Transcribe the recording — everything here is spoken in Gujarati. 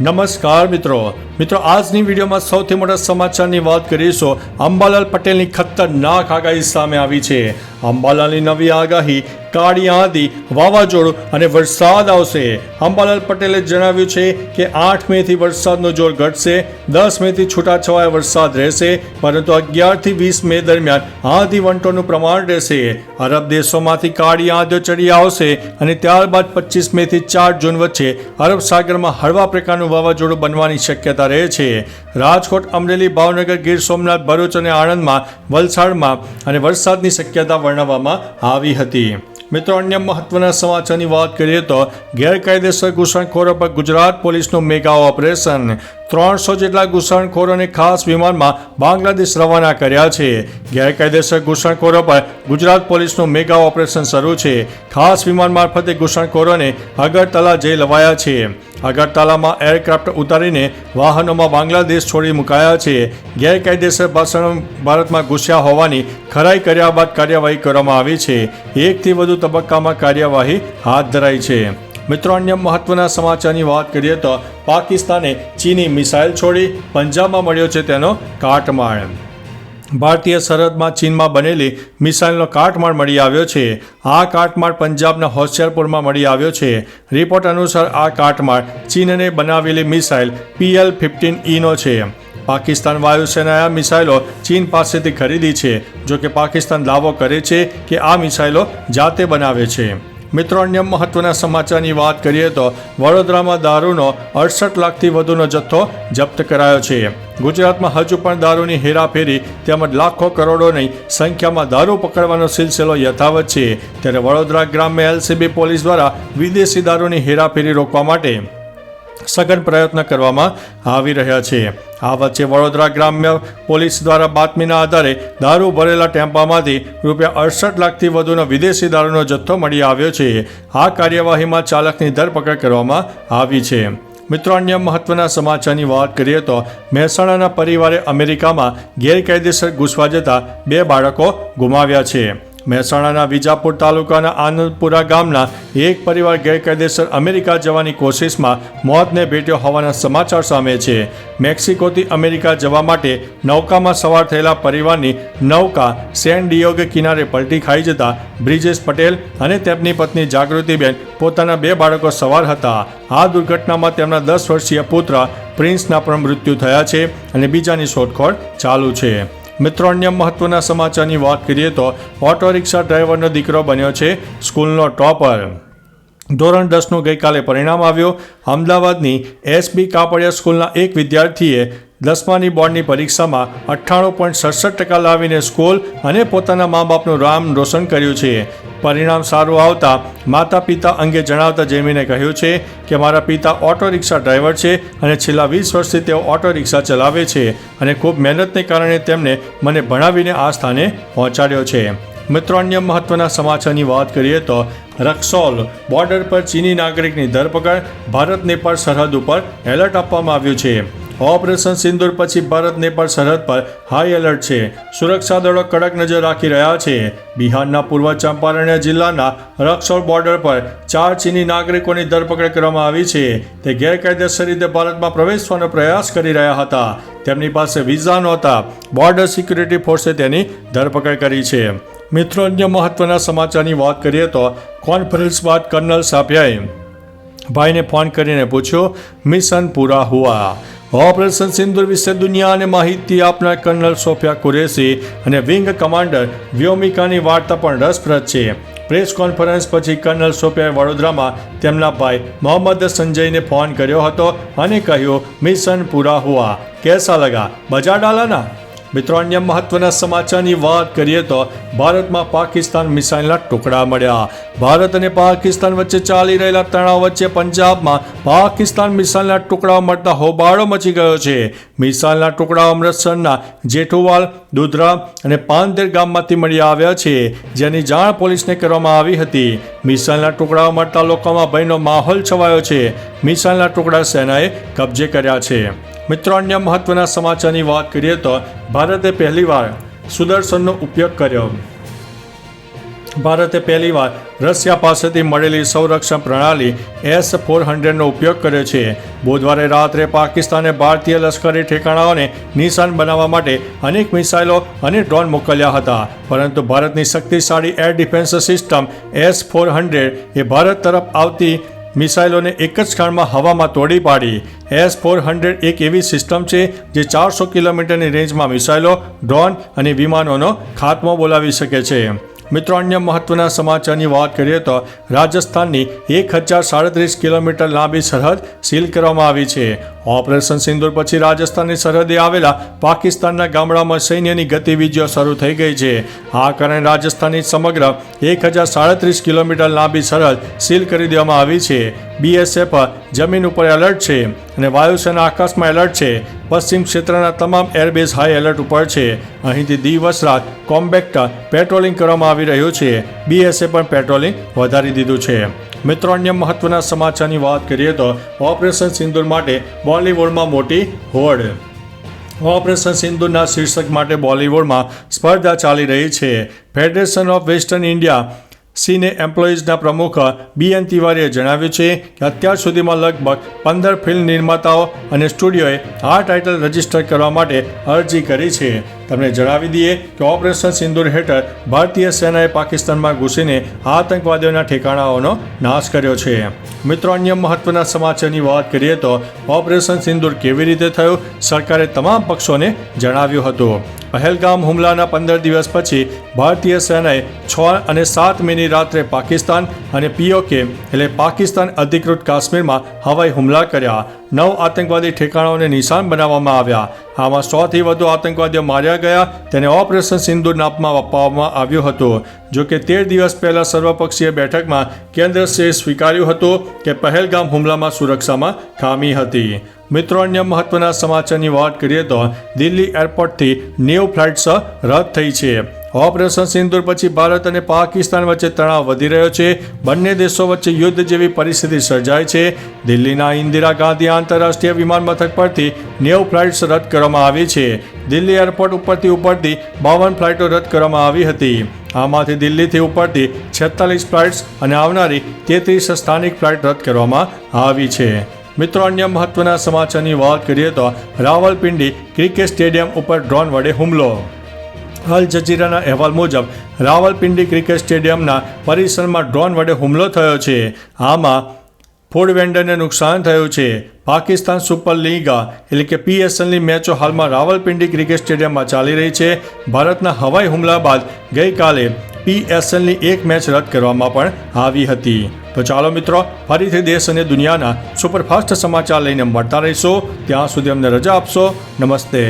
નમસ્કાર મિત્રો આજની વિડીયોમાં સૌથી મોટા સમાચારની વાત કરીશું. અંબાલાલ પટેલની ખતરનાક આગાહી સામે આવી છે. અંબાલાલની નવી આગાહી, કાળી આંધી, વાવાઝોડું અને વરસાદ આવશે. અંબાલાલ પટેલે જણાવ્યું છે કે 8 મેથી વરસાદનો જોર ઘટશે, 10 મેથી છૂટાછવાયા વરસાદ રહેશે, પરંતુ 11 થી 20 મે દરમિયાન આંધી વંટોનું પ્રમાણ રહેશે. અરબ દેશોમાંથી કાળી આંધીઓ ચડી આવશે અને ત્યારબાદ 25 મેથી 4 જૂન વચ્ચે અરબ સાગરમાં હળવા પ્રકારનું વાવાઝોડું બનવાની શક્યતા રહે છે. રાજકોટ, અમરેલી, ભાવનગર, ગીર સોમનાથ, ભરૂચ અને આણંદમાં, વલસાડમાં અને વરસાદની શક્યતા વર્ણવવામાં આવી હતી. મિત્રો, અન્ય મહત્વના સમાચારની વાત કરીએ તો ગેરકાયદેસર ઘૂસણખોરો પર ગુજરાત પોલીસનું મેગા ઓપરેશન. 300 જેટલા ઘૂસણખોરોને ખાસ વિમાનમાં બાંગ્લાદેશ રવાના કર્યા છે. ગેરકાયદેસર ઘૂસણખોરો પર ગુજરાત પોલીસનું મેગા ઓપરેશન શરૂ છે. ખાસ વિમાન મારફતે ઘૂસણખોરોને અગરતલા જઈ લવાયા છે. અગરતલામાં એરક્રાફ્ટ ઉતારીને વાહનોમાં બાંગ્લાદેશ છોડી મુકાયા છે. ગેરકાયદેસર ભારતમાં ઘૂસ્યા હોવાની ખરાઈ કર્યા બાદ કાર્યવાહી કરવામાં આવી છે. 1 થી વધુ તબક્કામાં કાર્યવાહી હાથ ધરાઈ છે. મિત્રો, અન્ય મહત્વના સમાચારની વાત કરીએ તો પાકિસ્તાને ચીની મિસાઇલ છોડી, પંજાબમાં મળ્યો છે તેનો કાટમાળ. ભારતીય સરહદમાં ચીનમાં બનેલી મિસાઇલનો કાટમાળ મળી આવ્યો છે. આ કાટમાળ પંજાબના હોશિયારપુરમાં મળી આવ્યો છે. રિપોર્ટ અનુસાર આ કાટમાળ ચીનને બનાવેલી મિસાઇલ PL-15E છે. પાકિસ્તાન વાયુસેનાએ આ મિસાઇલો ચીન પાસેથી ખરીદી છે. જો કે પાકિસ્તાન દાવો કરે છે કે આ મિસાઇલો જાતે બનાવે છે. મિત્રો, અન્ય મહત્વના સમાચારની વાત કરીએ તો વડોદરામાં દારૂનો 68 લાખથી વધુનો જથ્થો જપ્ત કરાયો છે. ગુજરાતમાં હજુ પણ દારૂની હેરાફેરી તેમજ લાખો કરોડોની સંખ્યામાં દારૂ પકડવાનો સિલસિલો યથાવત છે. ત્યારે વડોદરા ગ્રામ્ય LCB પોલીસ દ્વારા વિદેશી દારૂની હેરાફેરી રોકવા માટે સઘન પ્રયત્ન કરવામાં આવી રહ્યા છે. આ વચ્ચે વડોદરા ગ્રામ્ય પોલીસ દ્વારા બાતમીના આધારે દારૂ ભરેલા ટેમ્પામાંથી ₹68 લાખથી વધુનો વિદેશી દારૂનો જથ્થો મળી આવ્યો છે. આ કાર્યવાહીમાં ચાલકની ધરપકડ કરવામાં આવી છે. મિત્રો, અન્ય મહત્વના સમાચારની વાત કરીએ તો મહેસાણાના પરિવારે અમેરિકામાં ગેરકાયદેસર ઘૂસવા જતા 2 બાળકો ગુમાવ્યા છે. મહેસાણાના વિજાપુર તાલુકાના આનંદપુરા ગામના એક પરિવાર ગેરકાયદેસર અમેરિકા જવાની કોશિશમાં મોતને ભેટ્યો હોવાના સમાચાર સામે છે. મેક્સિકોથી અમેરિકા જવા માટે નૌકામાં સવાર થયેલા પરિવારની નૌકા સેન ડિયોગો કિનારે પલટી ખાઈ જતા બ્રિજેશ પટેલ અને તેમની પત્ની જાગૃતિબેન પોતાના 2 બાળકો સવાર હતા. આ દુર્ઘટનામાં તેમના 10 વર્ષીય પુત્ર પ્રિન્સના પણ મૃત્યુ થયા છે અને બીજાની શોધખોળ ચાલુ છે. મિત્રો, અન્ય મહત્વના સમાચારની વાત કરીએ તો ઓટો રિક્ષા ડ્રાઈવરનો દીકરો બન્યો છે સ્કૂલનો ટોપર. ધોરણ 10નું ગઈકાલે પરિણામ આવ્યું. અમદાવાદની SB કાપડિયા સ્કૂલના એક વિદ્યાર્થીએ 10માની બોર્ડની પરીક્ષામાં 98.67% લાવીને સ્કૂલ અને પોતાના મા બાપનું નામ રોશન કર્યું છે. પરિણામ સારું આવતા માતા પિતા અંગે જણાવતા જેમીને કહ્યું છે કે મારા પિતા ઓટો રિક્ષા ડ્રાઈવર છે અને છેલ્લા 20 વર્ષથી તેઓ ઓટો રિક્ષા ચલાવે છે અને ખૂબ મહેનતને કારણે તેમને મને ભણાવીને આ સ્થાને પહોંચાડ્યો છે. મિત્રો, અન્ય મહત્વના સમાચારની વાત કરીએ તો રક્સોલ બોર્ડર પર ચીની નાગરિકની ધરપકડ. ભારત નેપાળ સરહદ ઉપર એલર્ટ આપવામાં આવ્યું છે. ઓપરેશન સિંદૂર પછી ભારત નેપાળ સરહદ પર હાઈ એલર્ટ છે. સુરક્ષા દળો કડક નજર રાખી રહ્યા છે. બિહારના પૂર્વ ચંપારણ્ય જિલ્લાના રક્સોલ બોર્ડર પર 4 ચીની નાગરિકોની ધરપકડ કરવામાં આવી છે. તે ગેરકાયદેસર રીતે ભારતમાં પ્રવેશવાનો પ્રયાસ કરી રહ્યા હતા. તેમની પાસે વિઝા નહોતા. બોર્ડર સિક્યુરિટી ફોર્સે તેની ધરપકડ કરી છે. મિત્રો, અન્ય મહત્વના સમાચારની વાત કરીએ તો કોન્ફરન્સ બાદ કર્નલ સાફિયાએ ભાઈને ફોન કરીને પૂછ્યું, મિશન પૂરા હુઆ. ઓપરેશન સિંદૂર વિશે દુનિયાને માહિતી આપનાર કર્નલ સોફિયા કુરેશી અને વિંગ કમાન્ડર વ્યોમિકાની વાર્તા પણ રસપ્રદ છે. પ્રેસ કોન્ફરન્સ પછી કર્નલ સોફિયાએ વડોદરામાં તેમના ભાઈ મોહમ્મદ સંજયને ફોન કર્યો હતો અને કહ્યું, મિશન પૂરા હુઆ, કેસા લગા, બજા ડાલાના. મિત્રો, અન્ય મહત્વના સમાચારની વાત કરીએ તો ભારતમાં પાકિસ્તાન મિસાઇલના ટુકડા મળ્યા. ભારત અને પાકિસ્તાન વચ્ચે ચાલી રહેલા તણાવ વચ્ચે પંજાબમાં પાકિસ્તાન મિસાઇલના ટુકડાઓ મળતા હોબાળો મચી ગયો છે. મિસાઇલના ટુકડાઓ અમૃતસરના જેઠુવાલ, દુધરા અને પાંદેર ગામમાંથી મળી આવ્યા છે, જેની જાણ પોલીસને કરવામાં આવી હતી. મિસાઇલના ટુકડાઓ મળતા લોકોમાં ભયનો માહોલ છવાયો છે. મિસાઇલના ટુકડા સેનાએ કબજે કર્યા છે. મિત્રો, અન્ય મહત્વના સમાચારની વાત કરીએ તો ભારતે પહેલીવાર સુદર્શનનો ઉપયોગ કર્યો. ભારતે પહેલીવાર રશિયા પાસેથી મળેલી સંરક્ષણ પ્રણાલી S-400નો ઉપયોગ કર્યો છે. બુધવારે રાત્રે પાકિસ્તાને ભારતીય લશ્કરી ઠેકાણાઓને નિશાન બનાવવા માટે અનેક મિસાઇલો અને ડ્રોન મોકલ્યા હતા, પરંતુ ભારતની શક્તિશાળી એર ડિફેન્સ સિસ્ટમ S-400 એ ભારત તરફ આવતી મિસાઇલોને એક જ ક્ષણમાં હવામાં તોડી પાડી. S-400 એક એવી સિસ્ટમ છે જે 400 કિલોમીટરની રેન્જમાં મિસાઇલો, ડ્રોન અને વિમાનોનો ખાત્મો બોલાવી શકે છે. મિત્રો, અન્ય મહત્વના સમાચારની વાત કરીએ તો રાજસ્થાનની 1037 કિલોમીટર લાંબી સરહદ સીલ કરવામાં આવી છે. ઓપરેશન સિંદૂર પછી રાજસ્થાનની સરહદે આવેલા પાકિસ્તાનના ગામડામાં સૈન્યની ગતિવિધિઓ શરૂ થઈ ગઈ છે. આ કારણે રાજસ્થાનની સમગ્ર 1037 કિલોમીટર લાંબી સરહદ સીલ કરી દેવામાં આવી છે. BSF જમીન ઉપર એલર્ટ છે અને વાયુસેના આકાશમાં એલર્ટ છે. પશ્ચિમ ક્ષેત્રના તમામ એરબેઝ હાઈ એલર્ટ ઉપર છે. અહીંથી દિવસ રાત કોમ્બેક્ટ પેટ્રોલિંગ કરવામાં આવી રહ્યું છે. BSF પણ પેટ્રોલિંગ વધારી દીધું છે. મિત્રો, અન્ય મહત્વના સમાચારની વાત કરીએ તો ઓપરેશન સિંદૂર માટે બોલિવૂડમાં મોટી હોડ. ઓપરેશન સિંદૂરના શીર્ષક માટે બોલિવૂડમાં સ્પર્ધા ચાલી રહી છે. ફેડરેશન ઓફ વેસ્ટર્ન ઇન્ડિયા સિને એમ્પ્લોઈઝના પ્રમુખ BN તિવારીએ જણાવ્યું છે કે અત્યાર સુધીમાં લગભગ 15 ફિલ્મ નિર્માતાઓ અને સ્ટુડિયોએ આ ટાઇટલ રજીસ્ટર કરવા માટે અરજી કરી છે. તમને જણાવી દઈએ કે ઓપરેશન સિંદૂર હેઠળ ભારતીય સેનાએ પાકિસ્તાનમાં ઘૂસીને આતંકવાદીઓના ઠેકાણાઓનો નાશ કર્યો છે. મિત્રો, અન્ય મહત્વના સમાચારની વાત કરીએ તો ઓપરેશન સિંદૂર કેવી રીતે થયું, સરકારે તમામ પક્ષોને જણાવ્યું હતું. પહેલગામ હુમલાના 15 દિવસ પછી ભારતીય સેનાએ 6 અને 7 મેની રાત્રે પાકિસ્તાન અને POK એટલે પાકિસ્તાન અધિકૃત કાશ્મીરમાં હવાઈ હુમલા કર્યા. 9 આતંકવાદી ઠેકાણાઓને નિશાન બનાવવામાં આવ્યા. આમાં 100થી વધુ આતંકવાદીઓ માર્યા ગયા. તેને ઓપરેશન સિંદૂર નામમાં આપવામાં આવ્યું હતું. જોકે 13 દિવસ પહેલા સર્વપક્ષીય બેઠકમાં કેન્દ્રએ સ્વીકાર્યું હતું કે પહેલગામ હુમલામાં સુરક્ષામાં ખામી હતી. મિત્રો, અન્ય મહત્વના સમાચારની વાત કરીએ તો દિલ્હી એરપોર્ટથી 90 ફ્લાઇટ્સ રદ થઈ છે. ઓપરેશન સિંદૂર પછી ભારત અને પાકિસ્તાન વચ્ચે તણાવ વધી રહ્યો છે. બંને દેશો વચ્ચે યુદ્ધ જેવી પરિસ્થિતિ સર્જાય છે. દિલ્હીના ઇન્દિરા ગાંધી આંતરરાષ્ટ્રીય વિમાનમથક પરથી 90 ફ્લાઇટ્સ રદ કરવામાં આવી છે. દિલ્હી એરપોર્ટ ઉપરથી ઉપડતી 52 ફ્લાઇટો રદ કરવામાં આવી હતી. આમાંથી દિલ્હીથી ઉપડતી 46 ફ્લાઇટ્સ અને આવનારી 33 સ્થાનિક ફ્લાઇટ રદ કરવામાં આવી છે. મિત્રો, અન્ય મહત્વના સમાચારની વાત કરીએ તો રાવલપિંડી ક્રિકેટ સ્ટેડિયમ ઉપર ડ્રોન વડે હુમલો. અલ જઝીરાના અહેવાલ મુજબ રાવલપિંડી ક્રિકેટ સ્ટેડિયમના પરિસરમાં ડ્રોન વડે હુમલો થયો છે. આમાં ફૂડ વેન્ડરને નુકસાન થયું છે. પાકિસ્તાન સુપર લીગ એટલે કે PSLની મેચો હાલમાં રાવલપિંડી ક્રિકેટ સ્ટેડિયમમાં ચાલી રહી છે. ભારતના હવાઈ હુમલા બાદ ગઈકાલે PSLની એક મેચ રદ કરવામાં પણ આવી હતી. તો ચાલો મિત્રો, ફરીથી દેશ અને દુનિયાના સુપરફાસ્ટ સમાચાર લઈને મળતા રહીશું. ત્યાં સુધી અમને રજા આપશો. નમસ્તે.